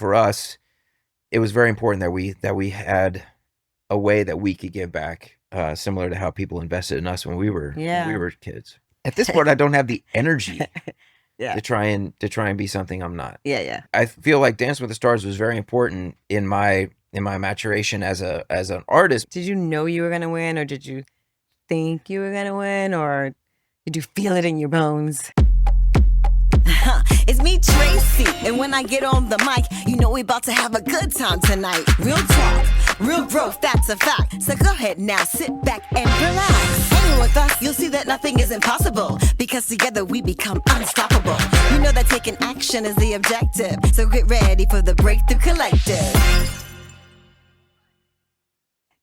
for us, it was very important that we had a way that we could give back, similar to how people invested in us when we Yeah. were kids. At this point, I don't have the energy Yeah. to try and be something I'm not. Yeah. Yeah. I feel like Dancing with the Stars was very important in my maturation as an artist. Did you know you were going to win, or did you think you were going to win, or did you feel it in your bones? It's me, Traci, and when I get on the mic, you know we about to have a good time tonight. Real talk, real growth, that's a fact. So go ahead now, sit back and relax. Hanging with us, you'll see that nothing is impossible, because together we become unstoppable. You know that taking action is the objective, so get ready for the Breakthrough Collective.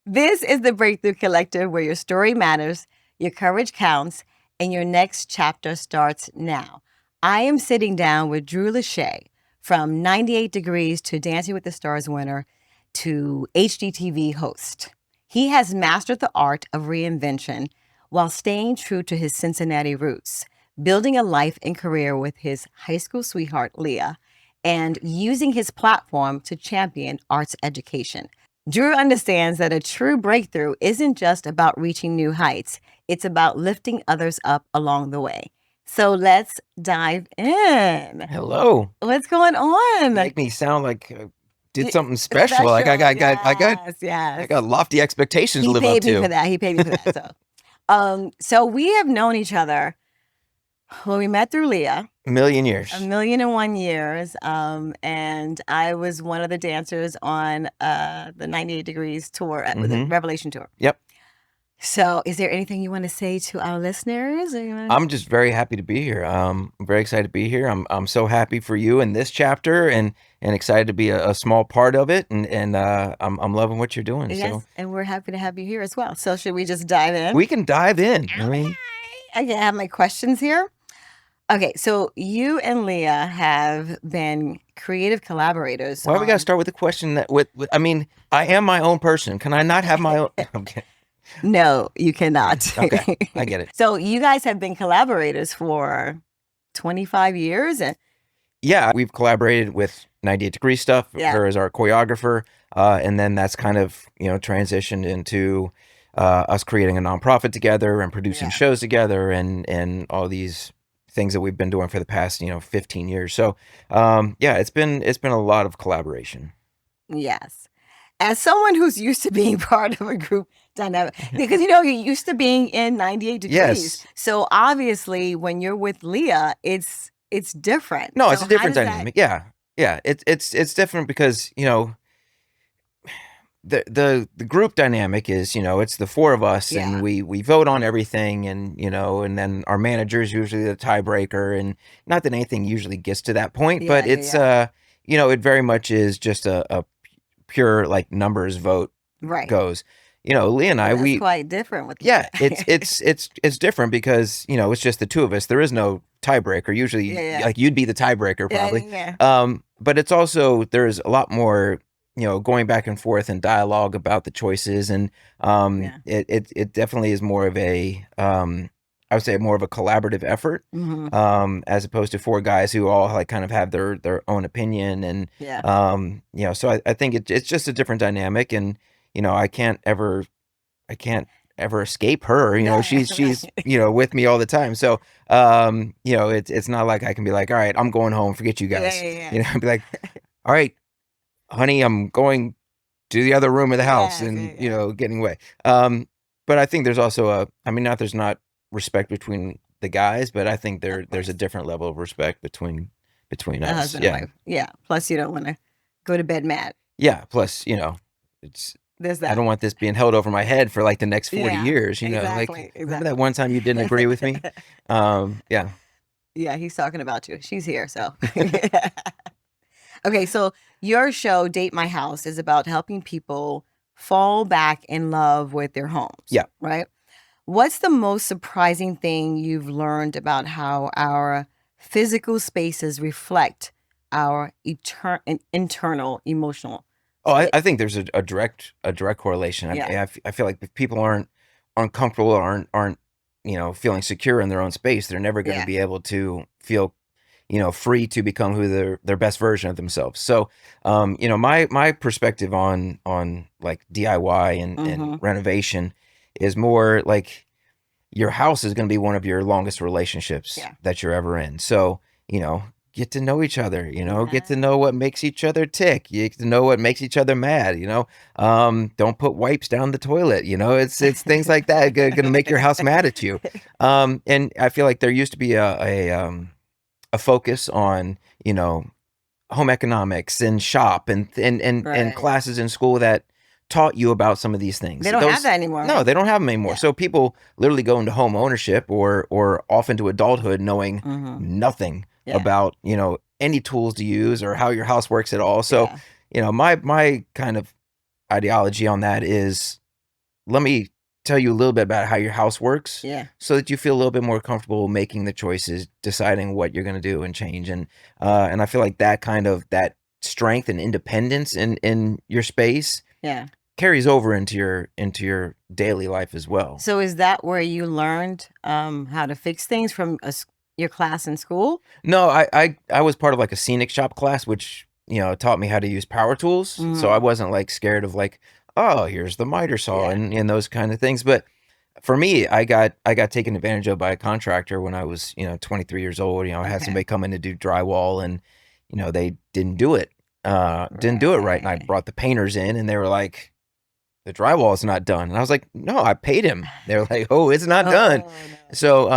This is the Breakthrough Collective, where your story matters, your courage counts, and your next chapter starts now. I am sitting down with Drew Lachey, from 98 Degrees to Dancing with the Stars winner to HGTV host. He has mastered the art of reinvention while staying true to his Cincinnati roots, building a life and career with his high school sweetheart, Leah, and using his platform to champion arts education. Drew understands that a true breakthrough isn't just about reaching new heights. It's about lifting others up along the way. So let's dive in. Hello. What's going on? Make me sound like I did something special. Like I got lofty expectations to live up to. He paid me for that. He paid me for that. So we have known each other. Well, we met through Leah. A million years. 1,000,001 years. And I was one of the dancers on the 98 Degrees tour, the Revelation tour. Yep. So is there anything you want to say to our listeners? I'm just very happy to be here. I'm very excited to be here. I'm so happy for you in this chapter, and excited to be a small part of it. And I'm loving what you're doing. Yes, so. And we're happy to have you here as well. So should we just dive in? We can dive in. I mean, I have my questions here. Okay, so you and Leah have been creative collaborators. Why we got to start with the question that I mean, I am my own person. Can I not have my own? Okay. No, you cannot. Okay, I get it. So you guys have been collaborators for 25 years? Yeah, we've collaborated with 98 Degree Stuff, her as our choreographer, and then that's kind of, transitioned into us creating a nonprofit together and producing shows together and all these things that we've been doing for the past 15 years. So it's been a lot of collaboration. Yes. As someone who's used to being part of a group dynamic, because you're used to being in 98 Degrees. Yes. So obviously when you're with Leah, it's different. No, so it's a different dynamic. Yeah. It's different because the group dynamic is, it's the four of us, and we vote on everything, and and then our manager is usually the tiebreaker, and not that anything usually gets to that point, but it's it very much is just a pure like numbers vote goes. Leah and I, that's quite different with it's different because it's just the two of us. There is no tiebreaker. Usually like you'd be the tiebreaker probably. But it's also, there's a lot more going back and forth and dialogue about the choices, and it definitely is more of a I would say more of a collaborative effort, as opposed to four guys who all like kind of have their own opinion, and so I think it's just a different dynamic, and I can't ever escape her. She's with me all the time, so it's not like I can be like, all right, I'm going home, forget you guys. I'd be like, all right, honey, I'm going to the other room of the house, and getting away. But I think there's also there's not respect between the guys, but I think there's a different level of respect between us. Plus you don't want to go to bed mad. Plus it's there's that. I don't want this being held over my head for like the next 40 years. Exactly. Remember that one time you didn't agree with me? He's talking about you. She's here, so. Okay, so your show, Date My House, is about helping people fall back in love with their homes. Yeah. Right? What's the most surprising thing you've learned about how our physical spaces reflect our internal emotional? I think there's a direct correlation. I feel like if people aren't comfortable or aren't feeling secure in their own space, they're never going to be able to feel free to become who their best version of themselves. So, my perspective on like DIY and renovation is more like your house is going to be one of your longest relationships that you're ever in. So, get to know each other, get to know what makes each other tick. You get to know what makes each other mad, don't put wipes down the toilet, it's things like that going to make your house mad at you. And I feel like there used to be a focus on, home economics and shop and classes in school that taught you about some of these things. They don't have that anymore. No, right? they don't have them anymore. Yeah. So people literally go into home ownership or off into adulthood knowing nothing about, any tools to use or how your house works at all. So, my kind of ideology on that is, let me tell you a little bit about how your house works so that you feel a little bit more comfortable making the choices, deciding what you're going to do and change. And I feel like that kind of that strength and independence in your space carries over into your daily life as well. So is that where you learned how to fix things from your class in school? No, I was part of like a scenic shop class, which, taught me how to use power tools. So I wasn't like scared of like, oh, here's the miter saw and those kind of things. But for me, I got taken advantage of by a contractor when I was, 23 years old. I had somebody come in to do drywall and, they didn't do it. Didn't do it right. And I brought the painters in and they were like, the drywall is not done. And I was like, no, I paid him. They were like, oh, it's not done. No. So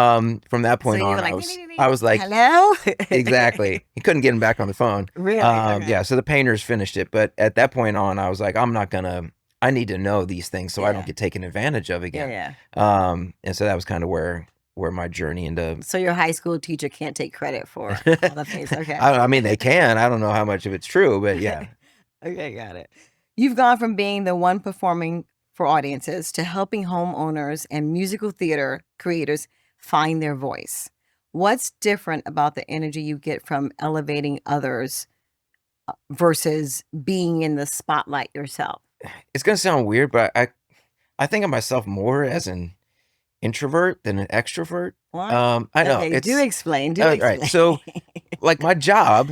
from that point on, I was like, hello? Exactly. He couldn't get him back on the phone. Really? Okay. Yeah. So the painters finished it. But at that point on, I was like, I need to know these things so I don't get taken advantage of again. And so that was kind of where my journey into. So your high school teacher can't take credit for all the things. Okay. I mean, they can. I don't know how much of it's true, but yeah. Okay, got it. You've gone from being the one performing for audiences to helping homeowners and musical theater creators find their voice. What's different about the energy you get from elevating others versus being in the spotlight yourself? It's going to sound weird, but I think of myself more as an introvert than an extrovert. What? I know. Okay, do explain. Right. So like my job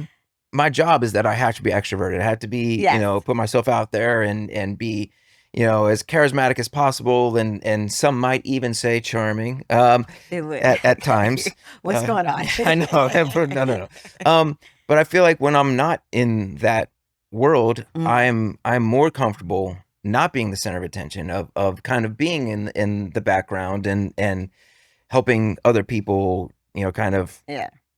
is that I have to be extroverted. I have to be, put myself out there and be, as charismatic as possible. And some might even say charming, at times. What's going on? I know. No. But I feel like when I'm not in that world, I'm more comfortable not being the center of attention, of kind of being in the background and helping other people, kind of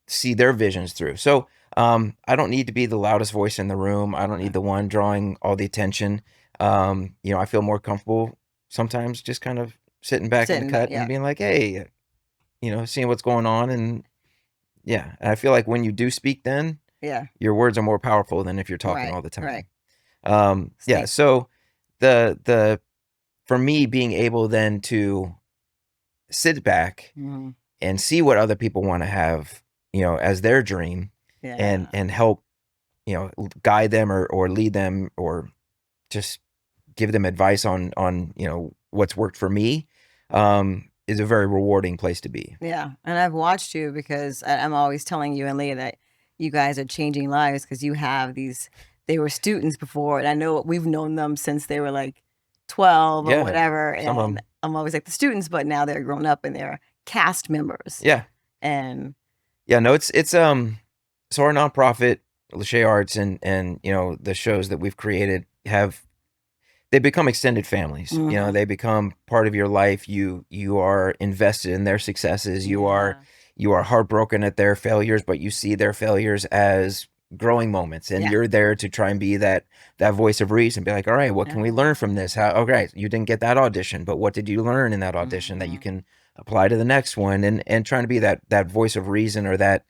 see their visions through. So I don't need to be the loudest voice in the room. I don't need the one drawing all the attention. I feel more comfortable sometimes just kind of sitting back in the cut and being like, hey, seeing what's going on. And and I feel like when you do speak then, your words are more powerful than if you're talking all the time. Right. So the for me, being able then to sit back and see what other people want to have, as their dream and help, guide them or lead them or just give them advice on, what's worked for me, is a very rewarding place to be. Yeah. And I've watched you because I'm always telling you and Leah that you guys are changing lives because you have they were students before. And I know we've known them since they were like 12 or whatever. And I'm always like the students, but now they're grown up and they're cast members. Yeah. And no, it's so our nonprofit, Lachey Arts and the shows that we've created they become extended families. They become part of your life. You are invested in their successes. You are heartbroken at their failures, but you see their failures as growing moments, and you're there to try and be that voice of reason. Be like, all right, what can we learn from this? Okay, you didn't get that audition, but what did you learn in that audition that you can apply to the next one? And trying to be that voice of reason or that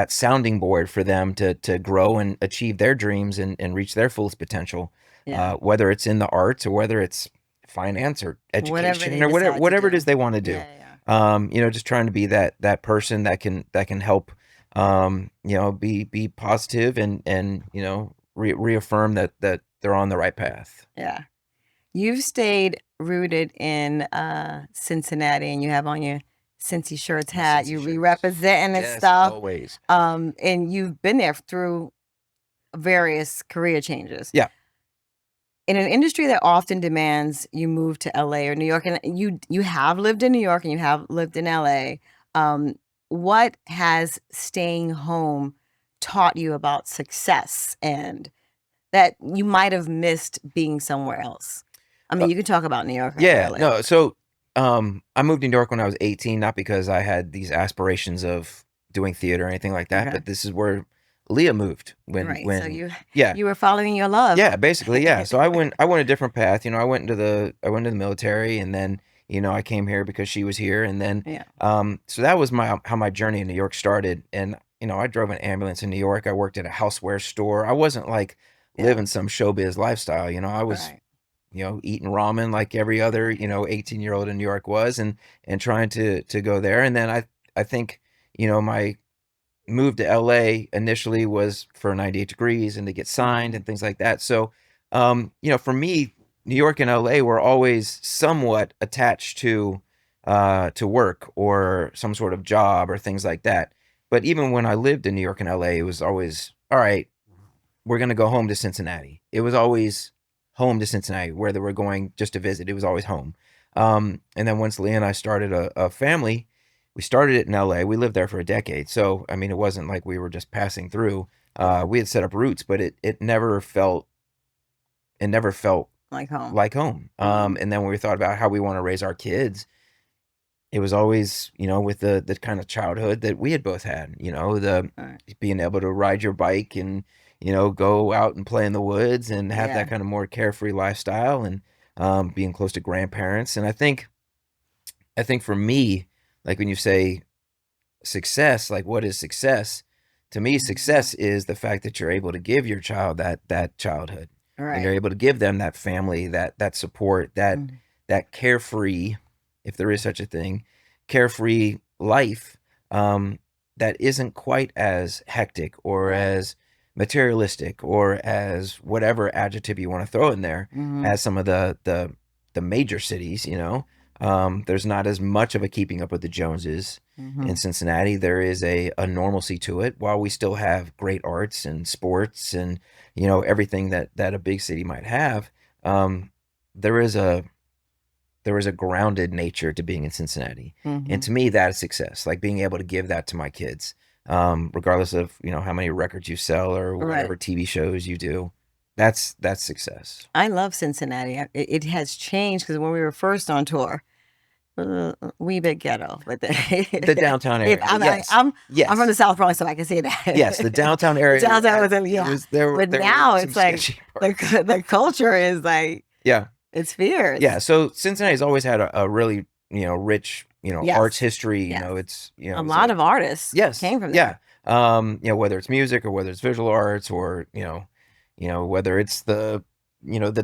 sounding board for them to grow and achieve their dreams and reach their fullest potential. Whether it's in the arts or whether it's finance or education or whatever it is they want to do. Just trying to be that person that can help, be positive and reaffirm that they're on the right path. Yeah. You've stayed rooted in Cincinnati and you have on your Cincy shirts hat. Cincy You shirts. be representing and Yes, stuff. always. And you've been there through various career changes. Yeah. In an industry that often demands you move to LA or New York, and you have lived in New York and you have lived in LA, what has staying home taught you about success and that you might have missed being somewhere else? I mean, you can talk about New York. Yeah, no. So, I moved to New York when I was 18, not because I had these aspirations of doing theater or anything like that, but this is where Leah moved Right. So yeah, you were following your love. yeah, basically, yeah. So I went a different path. I went into the military, and then I came here because she was here, and then so that was how my journey in New York started. And I drove an ambulance in New York. I worked at a houseware store. I wasn't like living some showbiz lifestyle. I was eating ramen like every other 18-year-old in New York was, and trying to go there. And then I think my move to LA initially was for 98 Degrees and to get signed and things like that. So for me, New York and LA were always somewhat attached to work or some sort of job or things like that. But even when I lived in New York and LA, it was always, all right, we're going to go home to Cincinnati. It was always home to Cincinnati, whether we're going just to visit, it was always home. And then once Leah and I started a family, we started it in LA. We lived there for a decade. So, I mean, it wasn't like we were just passing through. We had set up roots, but it never felt like home. And then when we thought about how we want to raise our kids, it was always, with the kind of childhood that we had both had, being able to ride your bike and, go out and play in the woods and have that kind of more carefree lifestyle, and being close to grandparents. And I think for me, like when you say success, like what is success? To me, success is the fact that you're able to give your child that childhood. Right. And you're able to give them that family, that support, that carefree, if there is such a thing, carefree life that isn't quite as hectic or as materialistic or as whatever adjective you want to throw in there as some of the major cities. There's not as much of a keeping up with the Joneses in Cincinnati. There is a normalcy to it, while we still have great arts and sports and everything that a big city might have. There is a grounded nature to being in Cincinnati, and to me, that is success. Like being able to give that to my kids, regardless of how many records you sell or whatever TV shows you do. That's success. I love Cincinnati. It has changed because when we were first on tour, wee bit ghetto, but the downtown area. I'm from the South Bronx, so I can say that. Yes, the downtown area. Downtown was but now it's like the culture is like it's fierce. Yeah, so Cincinnati's always had a really rich arts history. It's a lot of artists. Came from there. Yeah, whether it's music or whether it's visual arts or whether it's the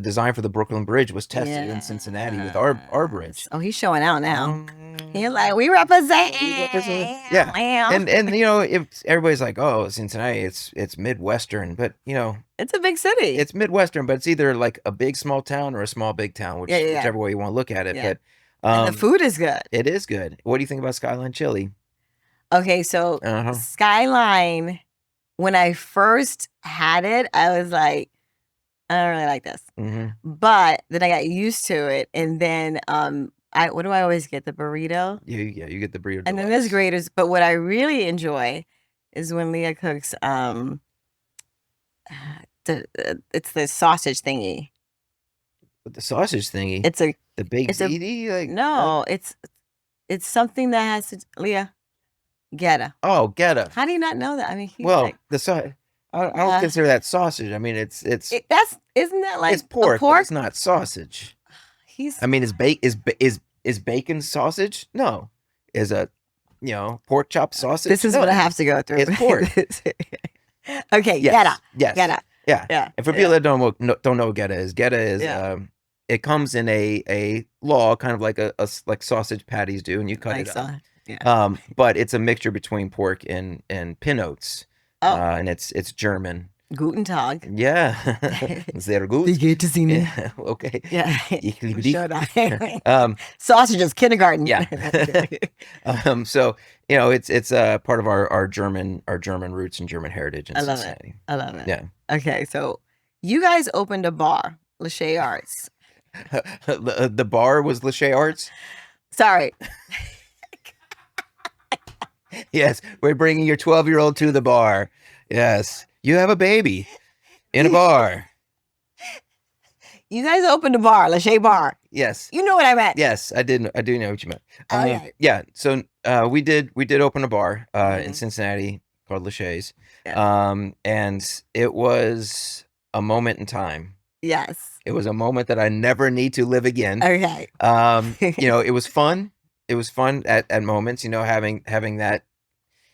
design for the Brooklyn Bridge was tested in Cincinnati with our bridge. Oh, he's showing out now. He's like, we represent. Yeah. And if everybody's like, oh, Cincinnati, it's Midwestern, but it's a big city. It's Midwestern, but it's either like a big small town or a small big town, whichever way you want to look at it. Yeah. But and the food is good. It is good. What do you think about Skyline Chili? Okay, so Skyline, when I first had it, I was like, I don't really like this. But then I got used to it, and then what do I always get? The burrito. Yeah, you get the burrito. And then there's graters. But what I really enjoy is when Leah cooks. It's the sausage thingy. The sausage thingy. It's the baked ziti. Like no, it's something that has to Leah. Geta. Oh, Geta. How do you not know that? I mean, I don't consider that sausage. I mean, isn't that like it's pork? But it's not sausage. Is bacon sausage? No. Is a pork chop sausage? This is what I have to go through. It's pork. Okay, yes. Geta. Yes. Geta. Yeah. And for people that don't know what Geta is it comes in a law, kind of like sausage patties do, and you cut it up. Yeah. But it's a mixture between pork and pin oats. And it's German. Guten Tag. Yeah. Sehr gut. Wie geht es Ihnen? Yeah. Okay. Yeah. Ich liebe dich. Sausages, kindergarten. Yeah. So, it's part of our German roots and German heritage in I love Cincinnati. it. I love it. Yeah. Okay, so you guys opened a bar, Lachey Arts. The bar was Lachey Arts. Sorry. Yes, we're bringing your 12-year-old to the bar. Yes, you have a baby in a bar. You guys opened a bar, Lachey Bar. Yes. You know what I meant. Yes, I do know what you meant. Okay. Yeah. So we did open a bar in Cincinnati called Lachey's. Yeah. And it was a moment in time. Yes. It was a moment that I never need to live again. Okay. It was fun. It was fun at moments, having that,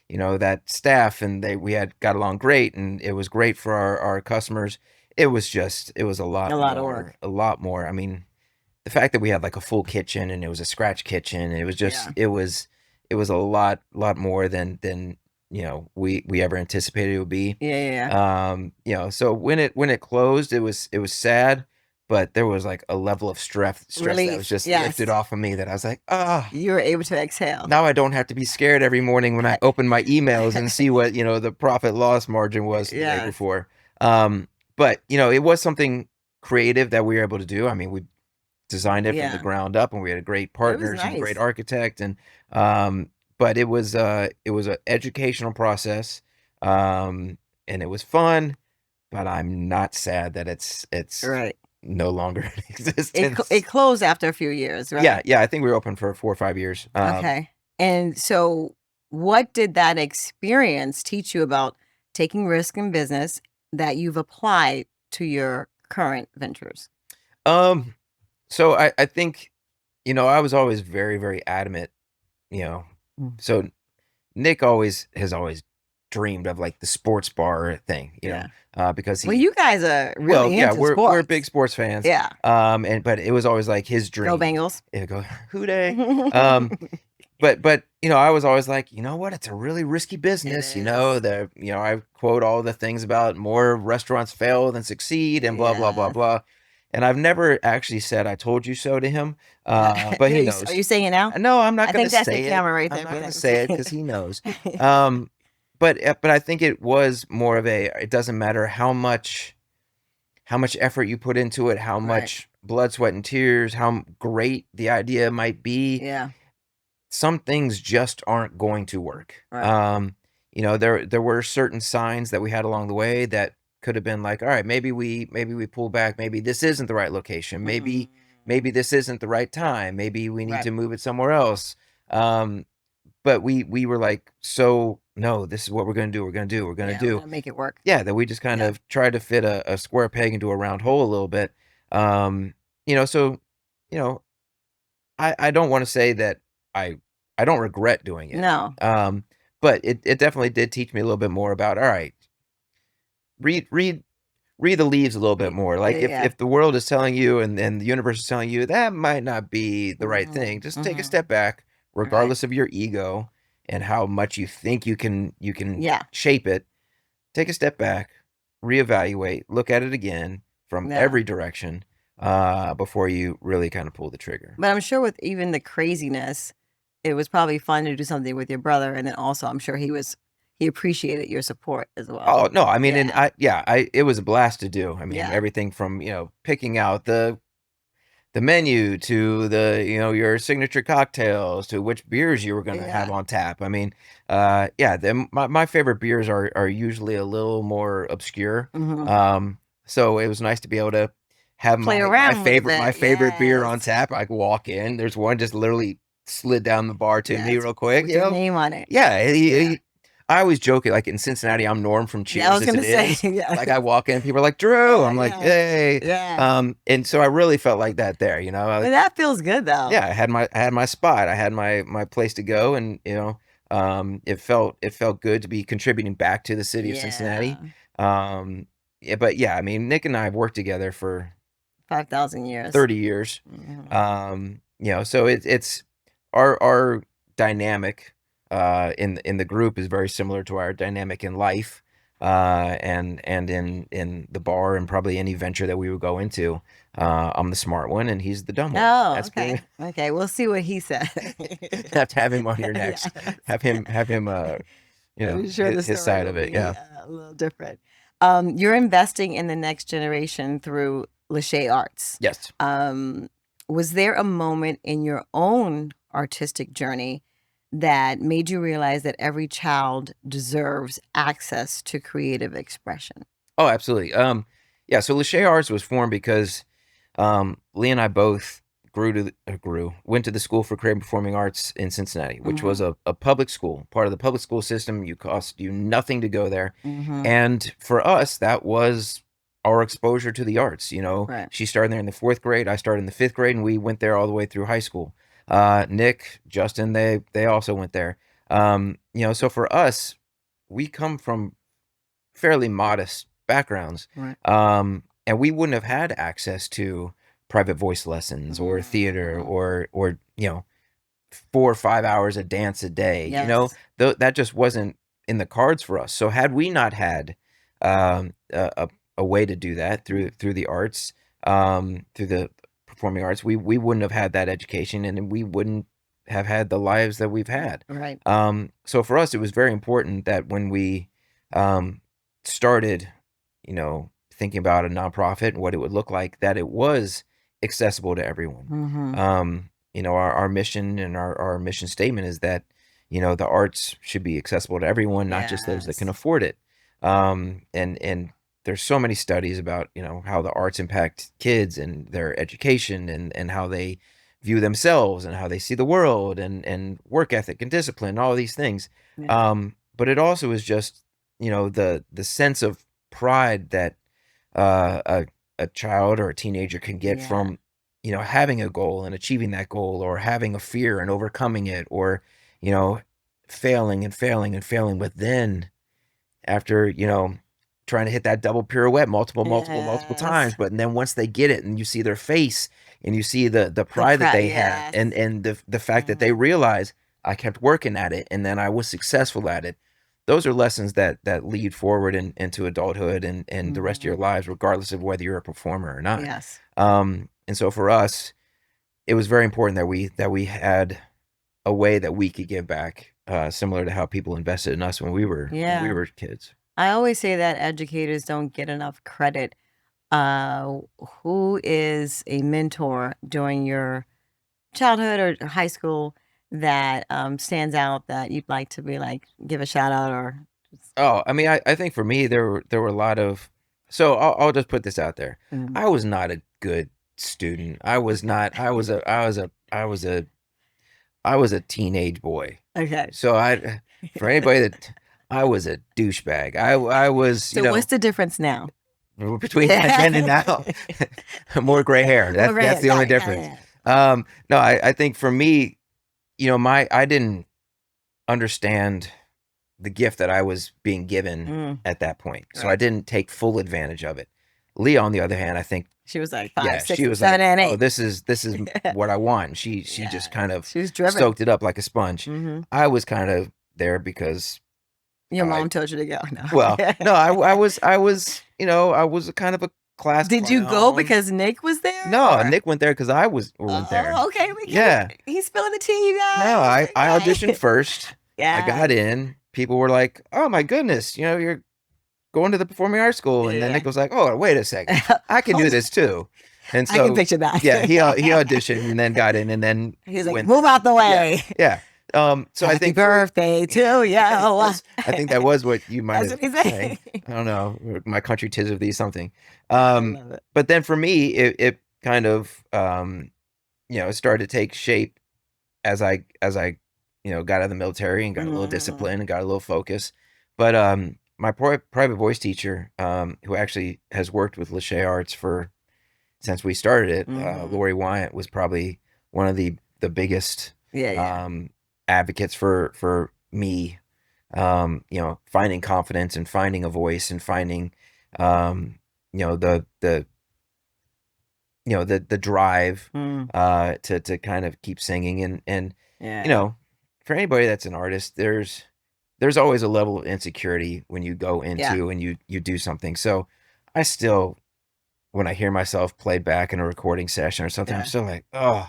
that staff, and we got along great, and it was great for our customers. It was a lot of work. A lot more. I mean, the fact that we had like a full kitchen and it was a scratch kitchen, it was just, it was a lot more than we ever anticipated it would be. Yeah. So when it closed, it was sad, but there was like a level of stress Relief. that was just lifted off of me, that I was like, you were able to exhale. now I don't have to be scared every morning when I open my emails and see what, the profit loss margin was the day before. But it was something creative that we were able to do. I mean, we designed it from the ground up, and we had great partners and great architect, and but it was an educational process, and it was fun, but I'm not sad that it's right. no longer in existence. It closed after a few years, right? Yeah. I think we were open for 4 or 5 years. Okay. And so what did that experience teach you about taking risk in business that you've applied to your current ventures? So I think, I was always very, very adamant, so Nick has always dreamed of like the sports bar thing, because you guys are really into sports. We're big sports fans. Yeah. But it was always like his dream. Go Bengals. Yeah, go Hooday. But I was always like, what? It's a really risky business. I quote all the things about more restaurants fail than succeed, and blah blah blah blah. And I've never actually said "I told you so" to him, but he knows. Are you saying it now? No, I'm not going to say it. I think that's the camera right there. I'm not going to say it because he knows. But I think it was more of it doesn't matter how much effort you put into it, how much blood, sweat, and tears, how great the idea might be. Yeah. Some things just aren't going to work. Right. There were certain signs that we had along the way that could have been like, all right, maybe we pull back. Maybe this isn't the right location. Maybe this isn't the right time. Maybe we need to move it somewhere else. But we were like, so no, this is what we're going to do. We're going to do. We're going to do. Make it work. Yeah, that we just kind of tried to fit a square peg into a round hole a little bit. So I don't want to say that I don't regret doing it. No. But it definitely did teach me a little bit more about, all right, read the leaves a little bit more. Like if the world is telling you and the universe is telling you that might not be the right thing, just take a step back, regardless of your ego and how much you think you can shape it. Take a step back, reevaluate, look at it again from every direction before you really kind of pull the trigger. But I'm sure with even the craziness, it was probably fun to do something with your brother, and then also I'm sure he appreciated your support as well. Oh no, I mean, it was a blast to do. I mean, everything from picking out the menu to the your signature cocktails to which beers you were going to have on tap. I mean, my favorite beers are usually a little more obscure. So it was nice to be able to have my favorite beer on tap. I could walk in. There's one just literally slid down the bar to me real quick. With your name on it. Yeah. I always joke it like in Cincinnati, I'm Norm from Cheers. I was going to say, like I walk in, people are like, Drew. I'm like, hey. Yeah. And so I really felt like that there, But that feels good though. Yeah, I had my spot. I had my place to go, and it felt good to be contributing back to the city of Cincinnati. But I mean, Nick and I have worked together for 5,000 years, 30 years. So it's our dynamic in the group is very similar to our dynamic in life. and in the bar and probably any venture that we would go into, I'm the smart one and he's the dumb one. Oh, That's okay. Okay, we'll see what he said. have to have him on here next. Yes. Have him I'm sure the his story side will of it. be, Yeah. a little different. You're investing in the next generation through Lachey Arts. Yes. Was there a moment in your own artistic journey that made you realize that every child deserves access to creative expression? Oh, absolutely. Yeah. So Lachey Arts was formed because Lee and I both went to the School for Creative and Performing Arts in Cincinnati, which was a public school, part of the public school system. You cost you nothing to go there. And for us, that was our exposure to the arts. You know, Right. she started there in the 4th grade. I started in the 5th grade, and we went there all the way through high school. Nick, Justin, they also went there. You know, so for us, we come from fairly modest backgrounds. Right. And we wouldn't have had access to private voice lessons or theater or you know 4 or 5 hours of dance a day. You know, that just wasn't in the cards for us. So had we not had a way to do that through the arts, through the performing arts, we wouldn't have had that education, and we wouldn't have had the lives that we've had. Right. So for us, it was very important that when we started, you know, thinking about a nonprofit and what it would look like, that it was accessible to everyone. You know, our mission and our mission statement is that, you know, the arts should be accessible to everyone, not just those that can afford it. And there's so many studies about, you know, how the arts impact kids and their education and how they view themselves and how they see the world and work ethic and discipline, all these things. But it also is just, you know, the sense of pride that a child or a teenager can get from, you know, having a goal and achieving that goal, or having a fear and overcoming it, or, you know, failing and failing and failing. But then after, you know, trying to hit that double pirouette multiple times, but then once they get it and you see their face and you see the pride that they have, and the fact that they realize I kept working at it and then I was successful at it. Those are lessons that lead forward into adulthood and the rest of your lives, regardless of whether you're a performer or not. Yes. And so for us, it was very important that we had a way that we could give back, similar to how people invested in us when we were kids. I always say that educators don't get enough credit. Who is a mentor during your childhood or high school that stands out that you'd like to be like, give a shout out or? Oh, I mean, I think for me, there were a lot of, so I'll just put this out there. I was not a good student. I was a teenage boy. Okay. So for anybody that, I was a douchebag. I was, so what's the difference now? Between then and now? More gray hair. That's the only difference. No, I think for me, you know, I didn't understand the gift that I was being given at that point. So I didn't take full advantage of it. Leah, on the other hand, I think she was like 5, 6, she was 7, like, and 8. Oh, this is what I want. She just kind of driven. Stoked it up like a sponge. I was kind of there because your mom told you to go. No. Well, no, I was, you know, I was kind of a class. Did you go because Nick was there? No, or? Nick went there because I went there. Oh, okay. He's spilling the tea, you guys. No, I auditioned first. I got in. People were like, "Oh my goodness, you know, you're going to the performing arts school," and then Nick was like, "Oh, wait a second, I can do this too." And so I can picture that. Yeah, he auditioned and then got in, and then he's like, "Move out the way." Yeah. So Happy I think birthday to you. I think that was what you might have said. I don't know, my country tis of thee something. But then for me, it kind of you know, it started to take shape as I you know, got out of the military and got a little discipline and got a little focus. But my private voice teacher, who actually has worked with Lachey Arts since we started it, Lori Wyatt, was probably one of the biggest advocates for me, you know, finding confidence and finding a voice and finding, you know, the drive to kind of keep singing and you know, for anybody that's an artist, there's there's always a level of insecurity when you go into and you do something. So I still, when I hear myself played back in a recording session or something, I'm still like, oh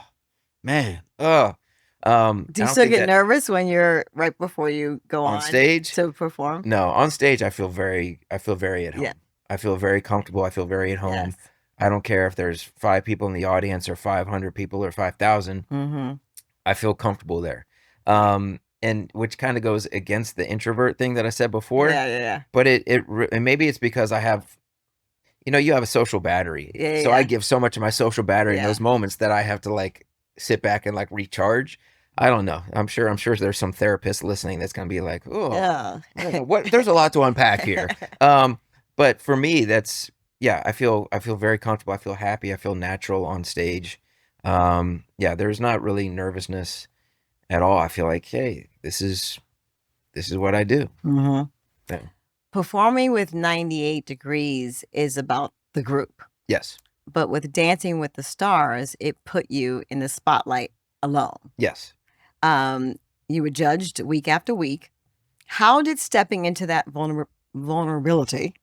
man, oh. Do you still get nervous when you're right before you go on stage to perform? No, on stage I feel very at home. Yeah. I feel very comfortable. I feel very at home. Yes. I don't care if there's 5 people in the audience or 500 people or 5,000. Mm-hmm. I feel comfortable there. And which kind of goes against the introvert thing that I said before. Yeah. But and maybe it's because I have, you have a social battery. Yeah, so I give so much of my social battery in those moments that I have to like sit back and like recharge. I don't know. I'm sure there's some therapist listening that's going to be like, oh, what? There's a lot to unpack here. But for me, that's, I feel very comfortable. I feel happy. I feel natural on stage. There's not really nervousness at all. I feel like, hey, this is what I do. Mm-hmm. Yeah. Performing with 98 Degrees is about the group. Yes. But with Dancing with the Stars, it put you in the spotlight alone. Yes. You were judged week after week. How did stepping into that vulnerability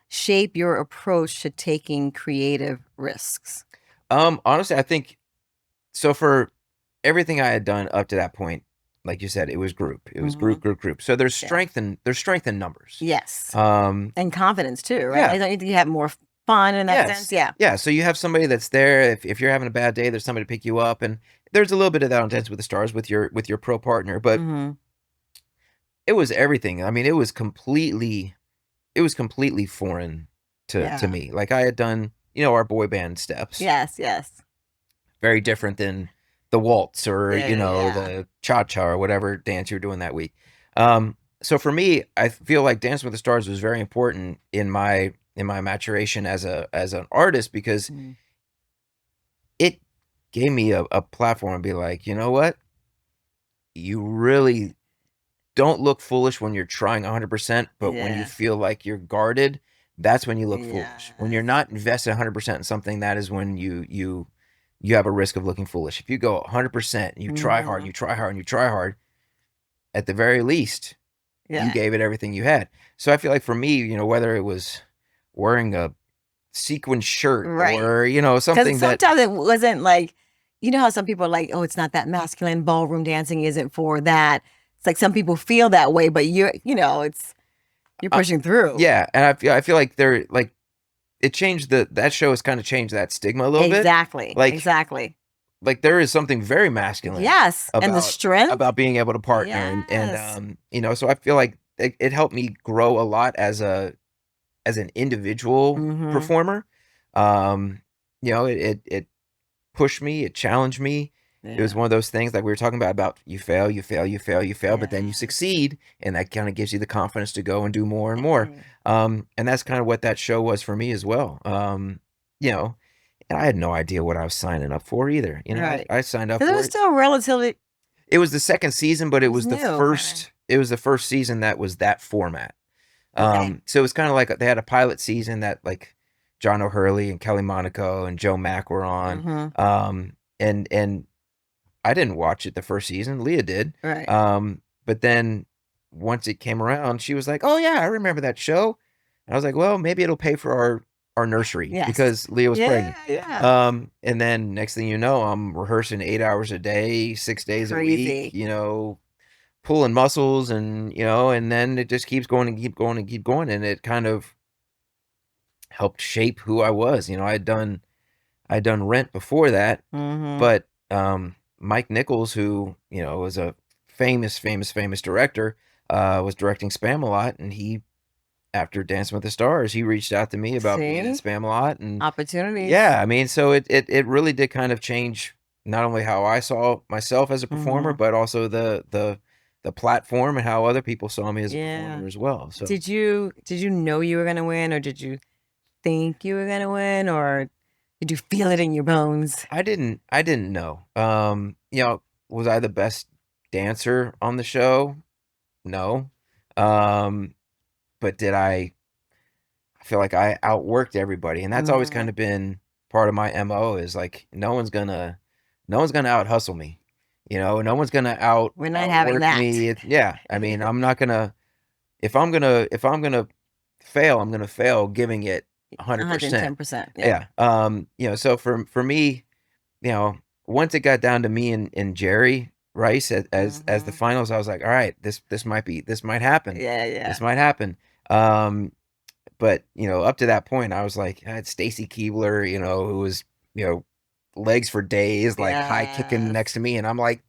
shape your approach to taking creative risks? Honestly, I think so. For everything I had done up to that point, like you said, it was group. It was group. So there's strength in numbers. Yes. And confidence too, right? Yeah. You have more fun in that sense. Yeah. Yeah. So you have somebody that's there. If you're having a bad day, there's somebody to pick you up, and there's a little bit of that on Dance with the Stars with your pro partner, but it was everything. I mean, it was completely foreign to me. Like I had done, our boy band steps. Yes. Very different than the waltz or the cha-cha or whatever dance you're doing that week. So for me, I feel like Dancing with the Stars was very important in my maturation as an artist, because it gave me a platform to be like, you know what? You really don't look foolish when you're trying 100%, but when you feel like you're guarded, that's when you look foolish. When you're not invested 100% in something, that is when you have a risk of looking foolish. If you go 100%, you try hard, you try hard, and you try hard, at the very least, you gave it everything you had. So I feel like for me, whether it was wearing a sequin shirt or, something that... sometimes it wasn't like, how some people are like, oh, it's not that masculine, ballroom dancing isn't for that. It's like some people feel that way, but you're pushing through. Yeah, and I feel like they're like, it changed that show has kind of changed that stigma a little bit. Exactly. Like there is something very masculine. Yes, and the strength about being able to partner, and so I feel like it helped me grow a lot as an individual performer. It pushed me, it challenged me. Yeah. It was one of those things like we were talking about you fail, but then you succeed, and that kind of gives you the confidence to go and do more and more. And that's kind of what that show was for me as well. And I had no idea what I was signing up for either. I signed up for it. It was still relatively... It was the second season, but it was the first. It was the first season that was that format. Okay. So it was kind of like they had a pilot season that like John O'Hurley and Kelly Monaco and Joe Mack were on. And I didn't watch it the first season. Leah did. Right. But then once it came around, she was like, "Oh yeah, I remember that show." And I was like, "Well, maybe it'll pay for our nursery because Leah was pregnant." Yeah. And then next thing you know, I'm rehearsing 8 hours a day, 6 days a week. Pulling muscles, and and then it just keeps going and keep going, and it kind of helped shape who I was. I'd done Rent before that, but Mike Nichols, who was a famous director, was directing Spam-A-Lot, and he, after Dancing with the Stars, he reached out to me about being in Spam-A-Lot and opportunities. Yeah, I mean, so it really did kind of change not only how I saw myself as a performer, but also the platform and how other people saw me as a performer as well. So did you know you were going to win, or did you think you were going to win, or did you feel it in your bones? I didn't know. Was I the best dancer on the show? No. But did I feel like I outworked everybody? And that's always kind of been part of my MO, is like no one's gonna out hustle me. No one's gonna We're not having that. me. I mean, I'm not gonna. If I'm gonna fail, I'm gonna fail giving it 100%. 110%. Yeah. So for me, once it got down to me and Jerry Rice as the finals, I was like, all right, this might happen. Yeah. This might happen. But up to that point, I was like, I had Stacy Keebler, who was, legs for days, like high kicking next to me, and I'm like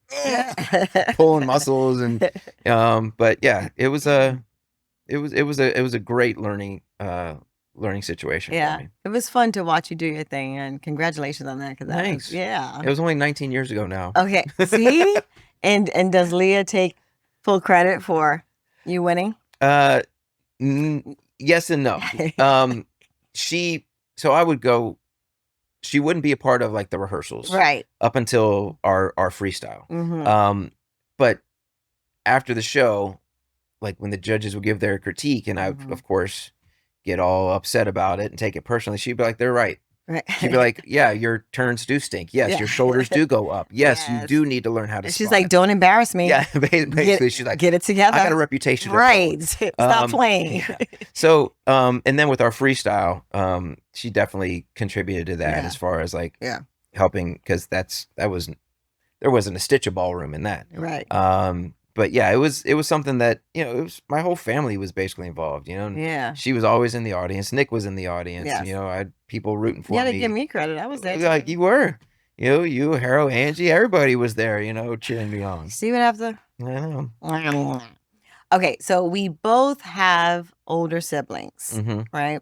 pulling muscles but yeah, it was a great learning situation for me. It was fun to watch you do your thing, and congratulations on that. Thanks. It was only 19 years ago now. Okay, see, and does Leah take full credit for you winning? Yes and no. So I would go. She wouldn't be a part of like the rehearsals, right, up until our freestyle. But after the show, like when the judges would give their critique, and I of course get all upset about it and take it personally, she'd be like, "They're right." She'd be like, "Yeah, your turns do stink. Yes, your shoulders do go up. Yes, you do need to learn how to." She's like, "Don't embarrass me." Yeah, basically, she's like, "Get it together. I got a reputation, right? Stop playing." Yeah. So, and then with our freestyle, she definitely contributed to that as far as like helping, because there wasn't a stitch of ballroom in that, right? But yeah, it was something that it was, my whole family was basically involved. Yeah. She was always in the audience. Nick was in the audience. Yes. I had people rooting for me. You gotta give me credit. I was there. Like you were. You, Harrow, Angie, everybody was there. Cheering me on. See what happened? I know. Okay, so we both have older siblings, right?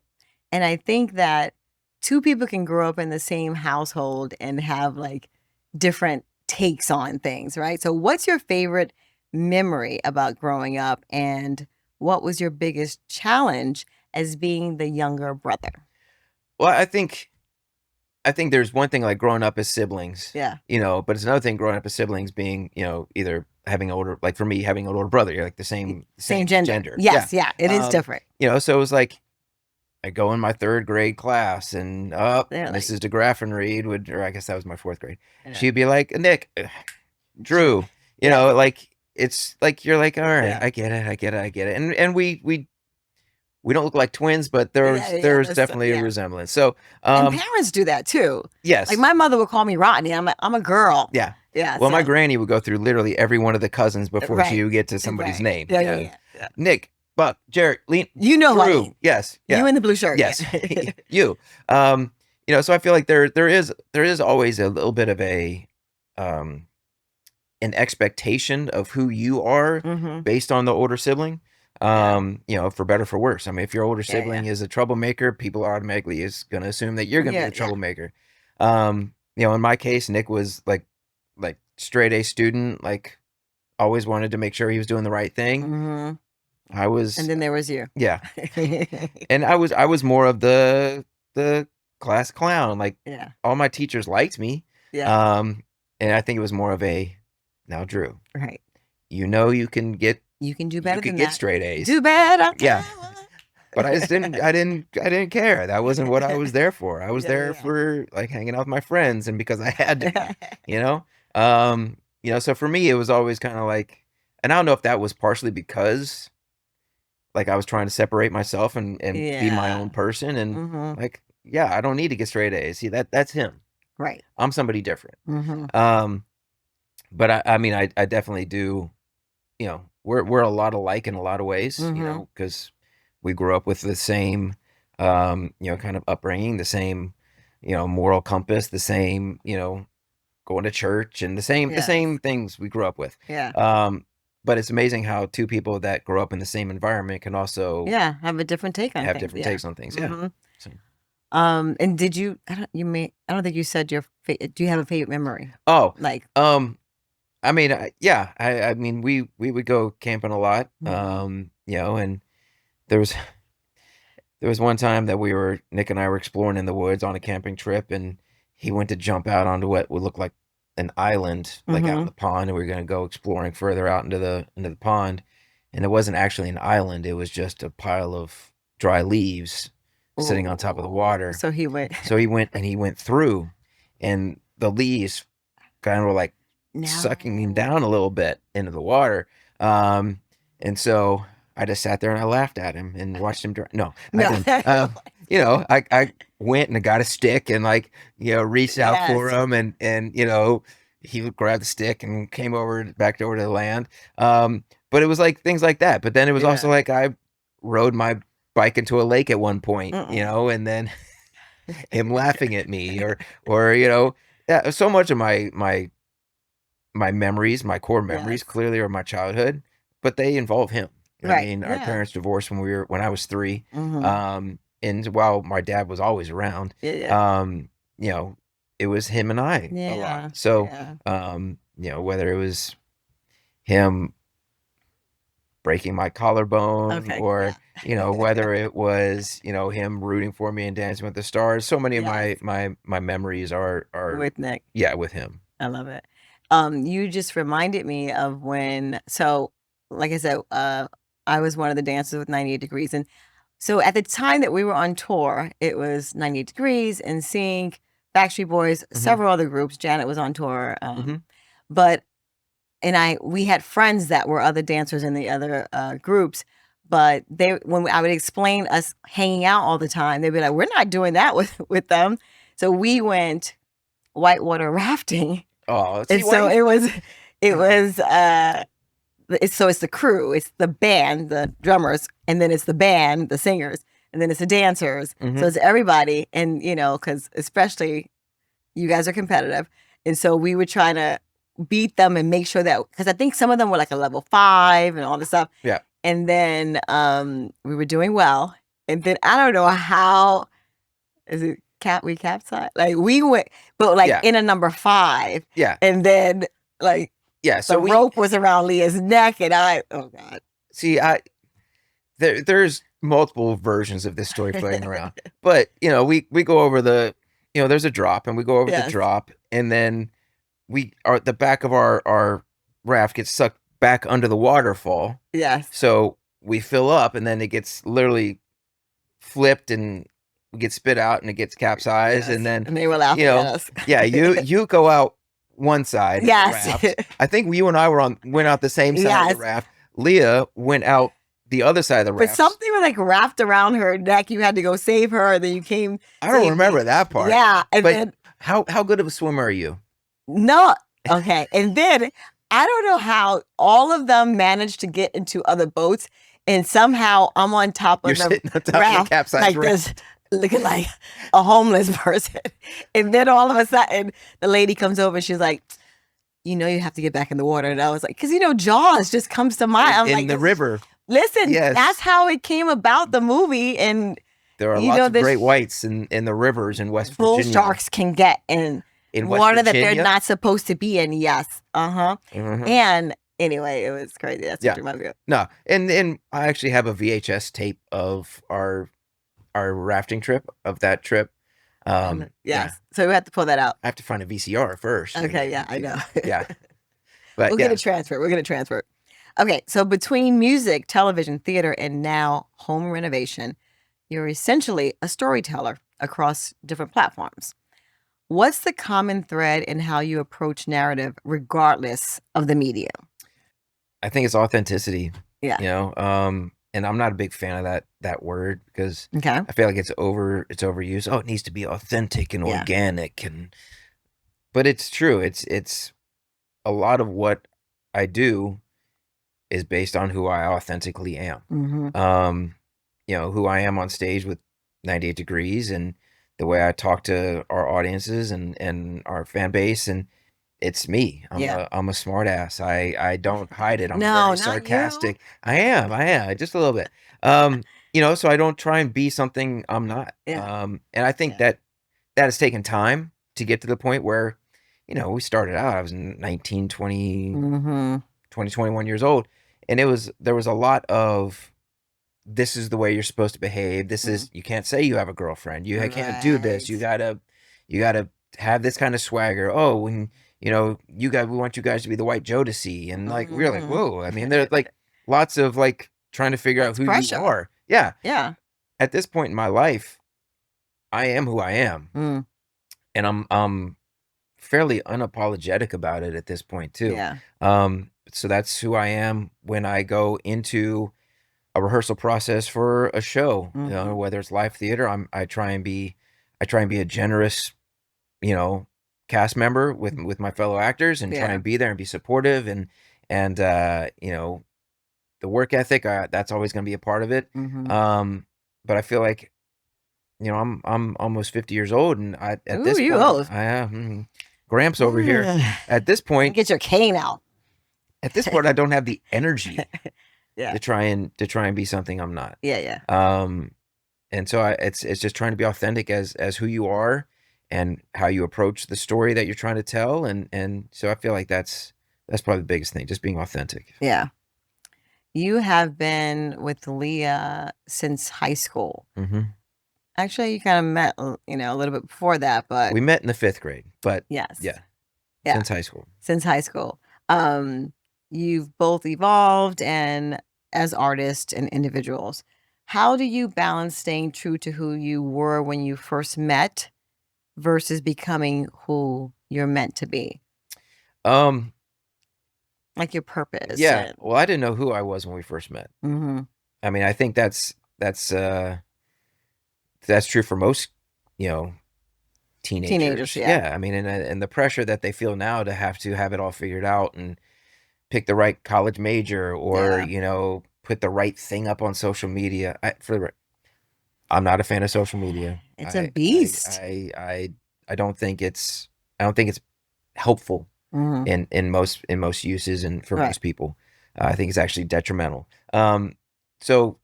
And I think that two people can grow up in the same household and have like different takes on things, right? So what's your favorite memory about growing up, and what was your biggest challenge as being the younger brother? Well, I think there's one thing like growing up as siblings, but it's another thing growing up as siblings being, either having older, like for me, having an older brother, you're like the same gender. Yes, it is different. So it was like, I go in my 3rd grade class, and Mrs. DeGraff Reed would, or I guess that was my 4th grade. She'd be like, Nick, Drew, like, it's like, you're like, all right, I get it. And we don't look like twins, but there's definitely a resemblance. So, and parents do that too. Yes. Like my mother would call me Rodney. I'm a girl. Yeah. Yeah. Well, my granny would go through literally every one of the cousins before she would get to somebody's name. Yeah. Nick, Buck, Jared, Lean, Drew. Yes. Yeah. You in the blue shirt. Yes. You. So I feel like there is always a little bit of an expectation of who you are based on the older sibling. For better or for worse. I mean, if your older sibling is a troublemaker, people automatically is going to assume that you're going to be a troublemaker. In my case, Nick was like straight A student, like always wanted to make sure he was doing the right thing. I was, and then there was you. Yeah. And I was more of the class clown. Like all my teachers liked me. Yeah. And I think it was more of now, Drew, right? You can do better. You can get that. Straight A's. Do better. Yeah. But I just didn't. I didn't care. That wasn't what I was there for. I was there for like hanging out with my friends, and because I had to. So for me, it was always kind of like, and I don't know if that was partially because, like, I was trying to separate myself and be my own person, and like, I don't need to get straight A's. See, that's him. Right. I'm somebody different. But I mean, I definitely do. We're a lot alike in a lot of ways. Because we grew up with the same, kind of upbringing, the same, moral compass, the same, going to church, and the same things we grew up with. Yeah. But it's amazing how two people that grow up in the same environment can also have a different take on things. Different takes on things. Yeah. So. And did you? I don't think you said do you have a favorite memory? Oh, like I mean, I mean, we would go camping a lot. And there was one time that Nick and I were exploring in the woods on a camping trip, and he went to jump out onto what would look like an island, like out in the pond, and we were going to go exploring further out into the pond. And it wasn't actually an island. It was just a pile of dry leaves sitting on top of the water. So he went and he went through, and the leaves kind of were like sucking him down a little bit into the water. And so I just sat there and I laughed at him and watched him drown. No, I didn't. You know, I went and I got a stick and like, you know, reached out for him and, you know, he would grab the stick and came back over to the land. But it was like things like that. But then it was also like I rode my bike into a lake at one point, you know, and then him laughing at me or, you know, so much of my memories, my core memories clearly are my childhood, but they involve him. You know what I mean, our parents divorced when I was 3. And while my dad was always around, you know, it was him and I a lot. So, you know, whether it was him breaking my collarbone or, you know, whether it was, you know, him rooting for me and Dancing with the Stars. So many of my memories are with Nick. Yeah, with him. I love it. You just reminded me of when, so like I said, I was one of the dancers with 98 Degrees. And so at the time that we were on tour, it was 98 Degrees, NSYNC, Backstreet Boys, several other groups. Janet was on tour. But, and we had friends that were other dancers in the other groups. But when I would explain us hanging out all the time, they'd be like, we're not doing that with them. So we went whitewater rafting. Oh, and so it's the crew, it's the band, the drummers, and then it's the band, the singers, and then it's the dancers. So it's everybody. And, you know, because especially you guys are competitive. And so we were trying to beat them and make sure that, because I think some of them were like a level 5 and all this stuff. Yeah. And then we were doing well. And then I don't know how, is it we capsized? Like we went, but like in a number 5. Yeah. And then like, so the rope was around Leah's neck, and oh God. See, there's multiple versions of this story floating around, but you know, we go over you know, there's a drop, and we go over the drop, and then the back of our raft gets sucked back under the waterfall. Yes. So we fill up, and then it gets literally flipped, and we get spit out, and it gets capsized, and then they were laughing at us. Yeah, you go out one side. Yes. Of the raft. I think you and I went out the same side of the raft. Leah went out the other side of the raft. But something was like wrapped around her neck. You had to go save her. And then you came. I don't remember that part. Yeah. And but then, how good of a swimmer are you? No. Okay. And then I don't know how all of them managed to get into other boats. And somehow I'm on top of the raft. Like this, looking like a homeless person. And then all of a sudden, the lady comes over and she's like, you know, you have to get back in the water. And I was like, because, you know, Jaws just comes to mind. I'm in the river. Listen, that's how it came about, the movie. And there are lots of great whites in the rivers in West Virginia. Bull sharks can get in water that they're not supposed to be in. Yes. And anyway, it was crazy. That's what reminded me of. No. And I actually have a VHS tape of our rafting trip, of that trip. Yes. So we have to pull that out. I have to find a VCR first. Okay, yeah, I know. Yeah. But we'll get it transferred. We're going to transfer. Okay, so between music, television, theater, and now home renovation, you're essentially a storyteller across different platforms. What's the common thread in how you approach narrative regardless of the medium? I think it's authenticity. Yeah. You know, and I'm not a big fan of that word because I feel like it's overused. Oh, it needs to be authentic and organic, but it's true. It's a lot of what I do is based on who I authentically am. You know, who I am on stage with 98 Degrees and the way I talk to our audiences and our fan base, and it's me. I'm a smart ass. I don't hide it. I'm very sarcastic. I am just a little bit. You know, so I don't try and be something I'm not. And I think that has taken time to get to the point where, you know, we started out, I was 19, 20, 20, 21 years old. And there was a lot of, this is the way you're supposed to behave. This is, you can't say you have a girlfriend. You can't do this. You gotta have this kind of swagger. Oh, when, you know, we want you guys to be the white Jodeci. And like, we're like, whoa. I mean, there's like lots of like trying to figure out who you are. Yeah. Yeah. At this point in my life, I am who I am. And I'm fairly unapologetic about it at this point too. Yeah. So that's who I am when I go into a rehearsal process for a show, you know, whether it's live theater. I try and be a generous, you know, cast member with my fellow actors, and try and be there and be supportive, and you know, the work ethic, that's always going to be a part of it. But I feel like, you know, I'm almost 50 years old, and at this point, old. I am Gramps over here. At this point, get your cane out. At this point, I don't have the energy Yeah. to try and be something I'm not. Yeah. And so it's just trying to be authentic as who you are and how you approach the story that you're trying to tell. And so I feel like that's probably the biggest thing, just being authentic. Yeah. You have been with Leah since high school. Actually, you kind of met, you know, a little bit before that, but we met in the 5th grade. But yes, yeah, since high school. You've both evolved and as artists and individuals. How do you balance staying true to who you were when you first met versus becoming who you're meant to be? Like your purpose. Yeah. Well, I didn't know who I was when we first met. I mean, I think that's true for most, you know, teenagers. Yeah. I mean, and the pressure that they feel now to have it all figured out and pick the right college major, or you know, put the right thing up on social media. I'm not a fan of social media. It's a beast. I don't think it's helpful in most uses, and for most people. I think it's actually detrimental. So,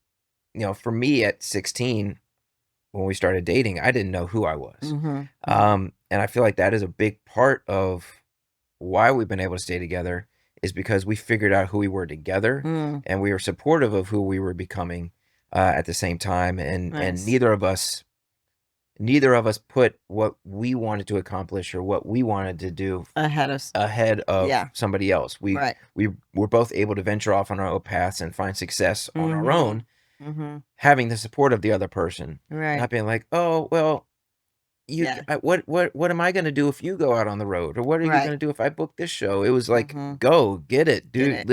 you know, for me at 16, when we started dating, I didn't know who I was. And I feel like that is a big part of why we've been able to stay together, is because we figured out who we were together, and we were supportive of who we were becoming at the same time. And neither of us put what we wanted to accomplish or what we wanted to do ahead of somebody else. We were both able to venture off on our own paths and find success on our own, having the support of the other person, not being like, oh, well, what am I going to do if you go out on the road, or what are you going to do if I book this show? It was like, go get it, dude.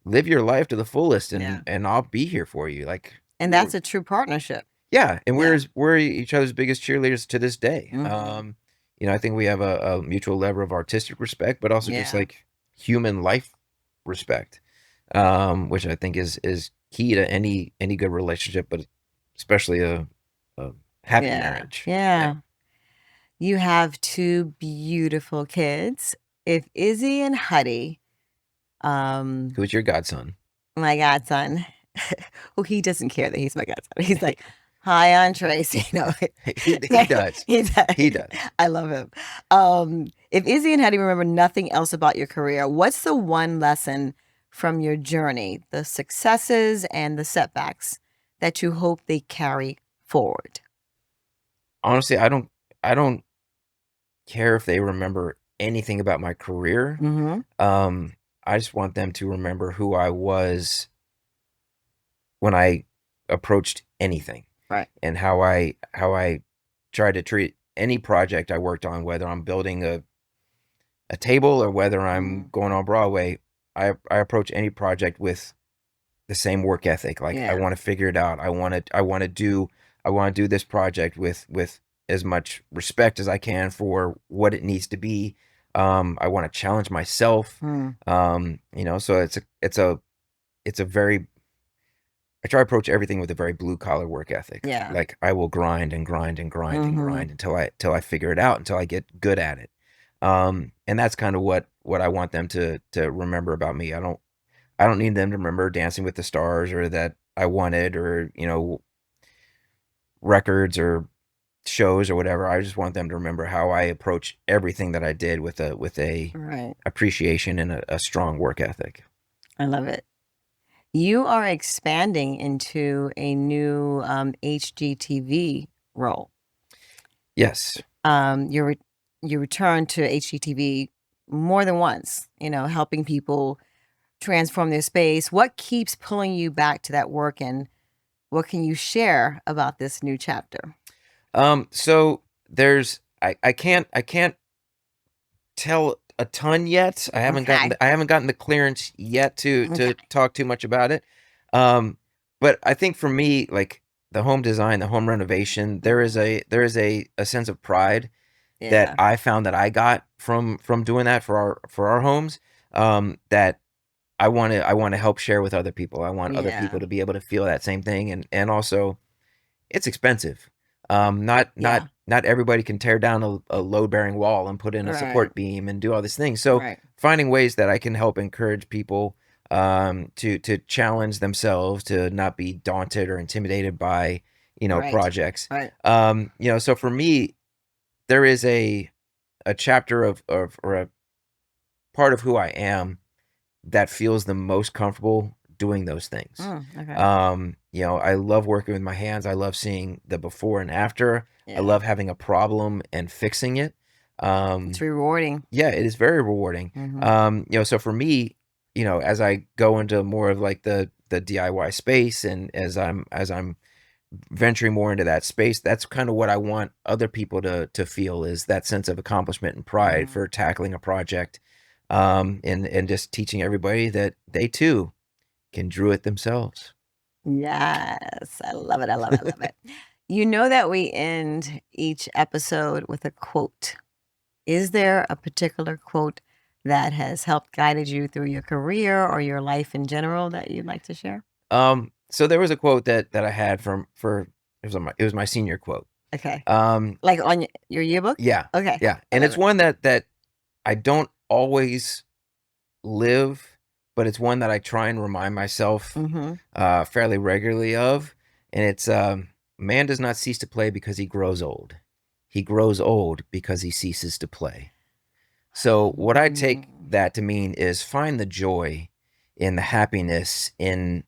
Live your life to the fullest, and I'll be here for you. Like, and that's a true partnership. Yeah, and we're each other's biggest cheerleaders to this day. You know, I think we have a mutual level of artistic respect, but also just like human life respect, which I think is key to any good relationship, but especially a happy marriage. Yeah. You have 2 beautiful kids. If Izzy and Huddy, who's your godson? My godson. Well, he doesn't care that he's my godson. He's like, hi, I'm Traci. You know, he does. He does. I love him. If Izzy and Huddy remember nothing else about your career, what's the one lesson from your journey, the successes and the setbacks, that you hope they carry forward? Honestly, I don't care if they remember anything about my career. I just want them to remember who I was when I approached anything, and how I tried to treat any project I worked on, whether I'm building a table or whether I'm going on Broadway. I approach any project with the same work ethic. Like, I want to figure it out. I want to do this project with as much respect as I can for what it needs to be. I want to challenge myself. You know, so it's a very, I try to approach everything with a very blue collar work ethic. Like, I will grind and grind and grind and grind until I figure it out, until I get good at it. And that's kind of what I want them to remember about me. I don't need them to remember Dancing with the Stars, or that I wanted, or, you know, records or shows or whatever. I just want them to remember how I approach everything that I did with a appreciation and a strong work ethic. I love it. You are expanding into a new HGTV role. Yes. You returned to HGTV more than once, you know, helping people transform their space. What keeps pulling you back to that work, and what can you share about this new chapter? So there's, I can't tell a ton yet. I haven't gotten the clearance yet to talk too much about it. But I think for me, like the home design, the home renovation, there is a sense of pride that I found that I got from doing that for our homes. That I want to help share with other people. I want other people to be able to feel that same thing, and also it's expensive. Not everybody can tear down a load bearing wall and put in a support beam and do all these things. So finding ways that I can help encourage people to challenge themselves, to not be daunted or intimidated by projects. So for me, there is a chapter of or a part of who I am that feels the most comfortable doing those things. I love working with my hands. I love seeing the before and after. I love having a problem and fixing it. It's rewarding. Yeah, it is very rewarding. So for me, as I go into more of like the DIY space, and as I'm venturing more into that space, that's kind of what I want other people to feel, is that sense of accomplishment and pride for tackling a project, and just teaching everybody that they too can drew it themselves. Yes, I love it. I love it. I love it. You know that we end each episode with a quote. Is there a particular quote that has helped guided you through your career or your life in general that you'd like to share? So there was a quote that I had it was my senior quote. Okay. Like on your yearbook? Yeah. Okay. Yeah. And it's one that I don't always live, but it's one that I try and remind myself fairly regularly of. And it's man does not cease to play because he grows old. He grows old because he ceases to play. So what I take that to mean is find the joy in the happiness in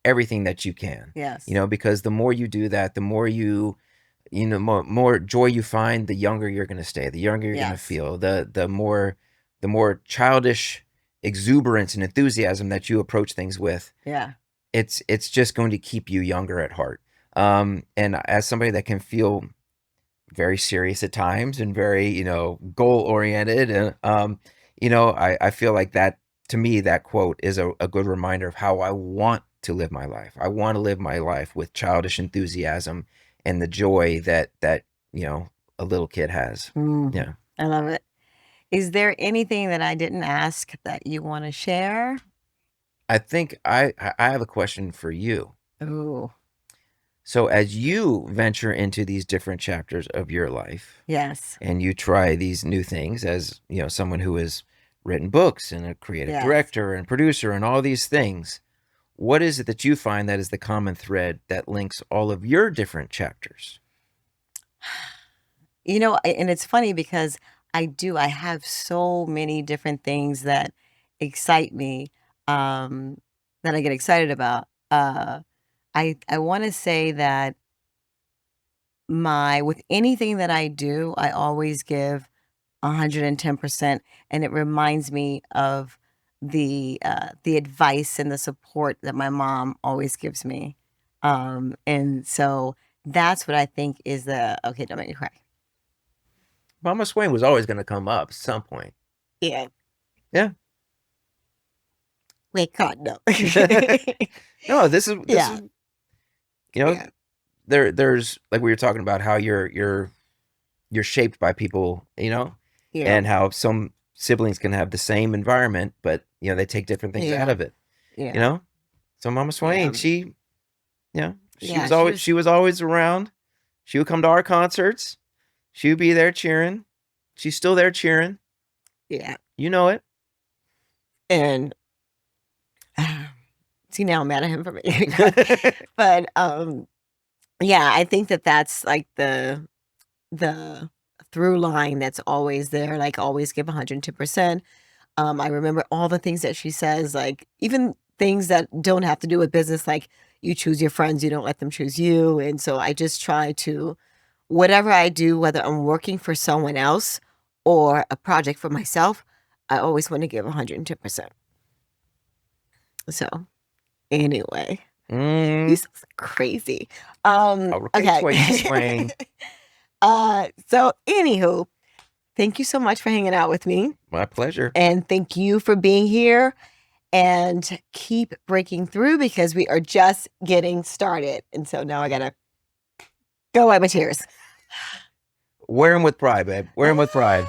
everything that you can. Yes. Because the more you do that, the more more joy you find, the younger you're going to stay, the younger you're going to feel, the more childish exuberance and enthusiasm that you approach things with. Yeah. It's just going to keep you younger at heart. And as somebody that can feel very serious at times and very, goal oriented, and I feel like that, to me, that quote is a good reminder of how I want to live my life. I want to live my life with childish enthusiasm and the joy that a little kid has. Yeah. I love it. Is there anything that I didn't ask that you want to share? I think I have a question for you. Ooh. So as you venture into these different chapters of your life, yes, and you try these new things as, someone who has written books and a creative director and producer and all these things, what is it that you find that is the common thread that links all of your different chapters? And it's funny because I have so many different things that excite me, that I get excited about. I want to say that with anything that I do, I always give 110%, and it reminds me of the advice and the support that my mom always gives me. And so that's what I think is okay, don't make me cry. Mama Swain was always going to come up at some point. Yeah. Yeah. Wait, God, no. No, this is there's, like we were talking about, how you're shaped by people, and how some siblings can have the same environment, but they take different things out of it. So Mama Swain, she was always around. She would come to our concerts. She would be there cheering. She's still there cheering. Yeah. You know it. And see, now I'm mad at him for me. But I think that's like the through line that's always there, like always give 110%. I remember all the things that she says, like even things that don't have to do with business, like you choose your friends, you don't let them choose you. And so I just try to, whatever I do, whether I'm working for someone else or a project for myself, I always want to give 110%. So anyway, you sound crazy. Okay. Swain. So anywho, Thank you so much for hanging out with me. My pleasure. And thank you for being here. And keep breaking through because we are just getting started. And so now I got to go wipe my tears. Wear them with pride, babe. Wear them with pride.